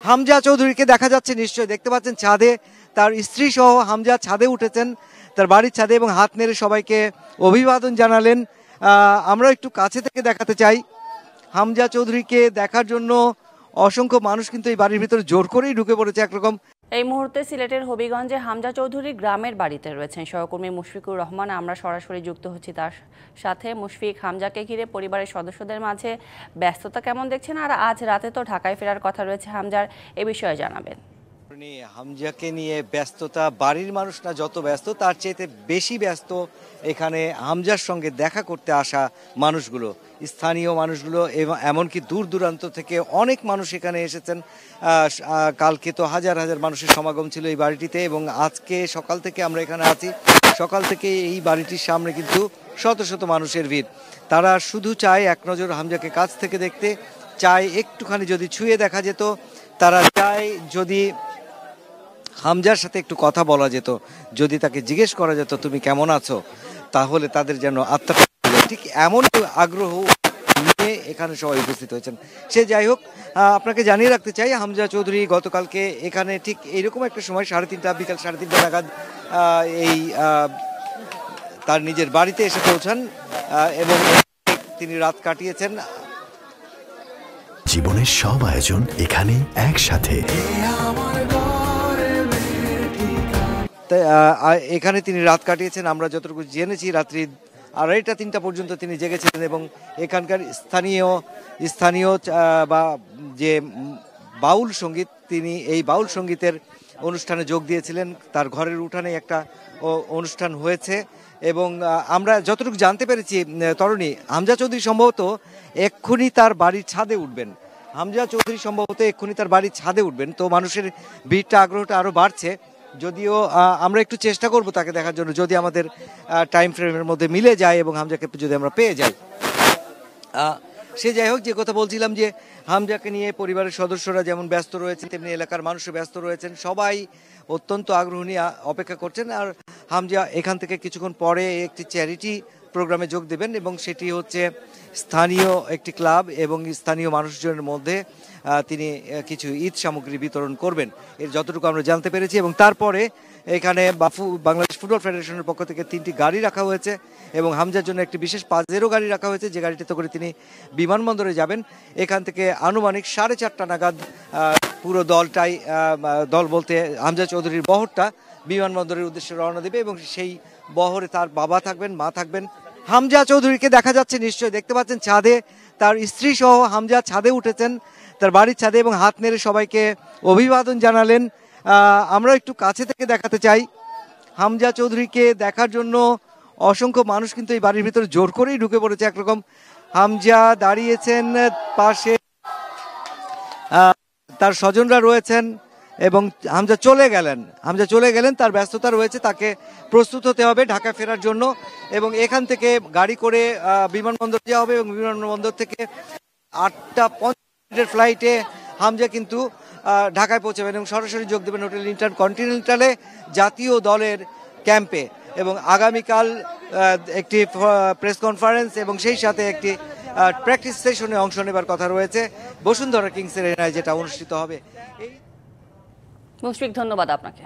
হামজা চৌধুরীকে দেখা যাচ্ছে, নিশ্চয়ই দেখতে পাচ্ছেন ছাদে, তার স্ত্রী সহ হামজা ছাদে উঠেছেন, তার বাড়ির ছাদে, এবং হাত নেড়ে সবাইকে অভিবাদন জানালেন। আমরা একটু কাছে থেকে দেখাতে চাই। হামজা চৌধুরীকে দেখার জন্য অসংখ্য মানুষ কিন্তু এই বাড়ির ভিতরে জোর করেই ঢুকে পড়েছে একরকম। এই মুহূর্তে সিলেটের হবিগঞ্জে হামজা চৌধুরী গ্রামের বাড়িতে রয়েছেন সহকর্মী মুশফিকুর রহমান। আমরা সরাসরি যুক্ত হচ্ছি তার সাথে। মুশফিক, হামজাকে ঘিরে পরিবারের সদস্যদের মাঝে ব্যস্ততা কেমন দেখছেন, আর আজ রাতে তো ঢাকায় ফেরার কথা রয়েছে হামজার, এ বিষয়ে জানাবেন। হামজাকে নিয়ে ব্যস্ততা, বাড়ির মানুষ না যত ব্যস্ত, তার চেয়ে বেশি ব্যস্ত এখানে হামজার সঙ্গে দেখা করতে আসা মানুষগুলো, স্থানীয় মানুষগুলো, এবং এমনকি দূর দূরান্ত থেকে অনেক মানুষ এখানে এসেছেন। কালকে তো হাজার হাজার মানুষের সমাগম ছিল এই বাড়িটিতে, এবং আজকে সকাল থেকে আমরা এখানে আছি। সকাল থেকে এই বাড়িটির সামনে কিন্তু শত শত মানুষের ভিড়। তারা শুধু চায় এক নজর হামজাকে কাছ থেকে দেখতে, চায় একটুখানি যদি ছুঁয়ে দেখা যেত, তারা চায় যদি হামজার সাথে একটু কথা বলা যেত, যদি তাকে জিজ্ঞেস করা যেত তুমি কেমন আছো, তাহলে তাদের যেন আত্মাটা ঠিক এমন আগ্রহ নিয়ে এখানে সবাই উপস্থিত হয়েছেন। সে যাই হোক, আপনাকে জানিয়ে রাখতে চাই হামজা চৌধুরী গতকালকে এখানে ঠিক এইরকম একটা সময় বিকাল 3:30 নাগাদ এই তার নিজের বাড়িতে এসে পৌঁছান, এবং তিনি রাত কাটিয়েছেন। জীবনের সব আয়োজন এখানে একসাথে। এখানে তিনি রাত কাটিয়েছেন। আমরা যতটুকু জেনেছি রাত্রি 2:30-3টা পর্যন্ত তিনি জেগেছিলেন, এবং এখানকার স্থানীয় বা যে বাউল সঙ্গীত, তিনি এই বাউল সঙ্গীতের অনুষ্ঠানে যোগ দিয়েছিলেন। তার ঘরের উঠানে একটা অনুষ্ঠান হয়েছে, এবং আমরা যতটুকু জানতে পেরেছি তরুণী, হামজা চৌধুরী সম্ভবত এক্ষুনি তার বাড়ির ছাদে উঠবেন। তো মানুষের ভিড়টা, আগ্রহটা আরও বাড়ছে। যদিও আমরা একটু চেষ্টা করব তাকে দেখার জন্য, যদি আমাদের টাইম ফ্রেমের মধ্যে মিলে যায় এবং হামজাকে যদি আমরা পেয়ে যাই। সে যাই হোক, যে কথা বলছিলাম, যে হামজাকে নিয়ে পরিবারের সদস্যরা যেমন ব্যস্ত রয়েছেন, তেমনি এলাকার মানুষও ব্যস্ত রয়েছেন। সবাই অত্যন্ত আগ্রহ নিয়ে অপেক্ষা করছেন। আর হামজা এখান থেকে কিছুক্ষণ পরে একটি চ্যারিটি প্রোগ্রামে যোগ দেবেন, এবং সেটি হচ্ছে স্থানীয় একটি ক্লাব এবং স্থানীয় মানুষজনের মধ্যে তিনি কিছু ঈদ সামগ্রী বিতরণ করবেন, এর যতটুকু আমরা জানতে পেরেছি। এবং তারপরে এখানে বাংলাদেশ ফুটবল ফেডারেশনের পক্ষ থেকে 3টি গাড়ি রাখা হয়েছে, এবং হামজার জন্য একটি বিশেষ পাজেরো গাড়ি রাখা হয়েছে, যে গাড়িটিতে করে তিনি বিমানবন্দরে যাবেন। এখান থেকে আনুমানিক 4:30 নাগাদ পুরো দল বলতে হামজা চৌধুরীর বহরটা বিমানবন্দরের উদ্দেশ্যে রওনা দেবে, এবং সেই বহরে তার বাবা থাকবেন, মা থাকবেন। হামজা চৌধুরীকে দেখা যাচ্ছে, নিশ্চয়ই দেখতে পাচ্ছেন ছাদে, তার স্ত্রী সহ হামজা ছাদে উঠেছেন, তার বাড়ির ছাদে, এবং হাত নেড়ে সবাইকে অভিবাদন জানালেন। আমরা একটু কাছে থেকে দেখাতে চাই। হামজা চৌধুরীকে দেখার জন্য অসংখ্য মানুষ কিন্তু এই বাড়ির ভিতরে জোর করেই ঢুকে পড়েছে একরকম। হামজা দাঁড়িয়েছেন, পাশে তার স্বজনরা রয়েছেন, এবং হামজা চলে গেলেন। তার ব্যস্ততা রয়েছে, তাকে প্রস্তুত হতে হবে ঢাকা ফেরার জন্য, এবং এখান থেকে গাড়ি করে বিমানবন্দর যাওয়া হবে, এবং বিমানবন্দর থেকে 8:50 ফ্লাইটে হামজা কিন্তু ঢাকায় পৌঁছাবেন, এবং সরাসরি যোগ দেবেন হোটেল ইন্টারকন্টিনেন্টালে জাতীয় দলের ক্যাম্পে। এবং আগামীকাল একটি প্রেস কনফারেন্স এবং সেই সাথে একটি প্র্যাকটিস সেশনে অংশ নেবার কথা রয়েছে বসুন্ধরা কিংস এরিনায়, যেটা অনুষ্ঠিত হবে। মুশফিক, ধন্যবাদ আপনাকে।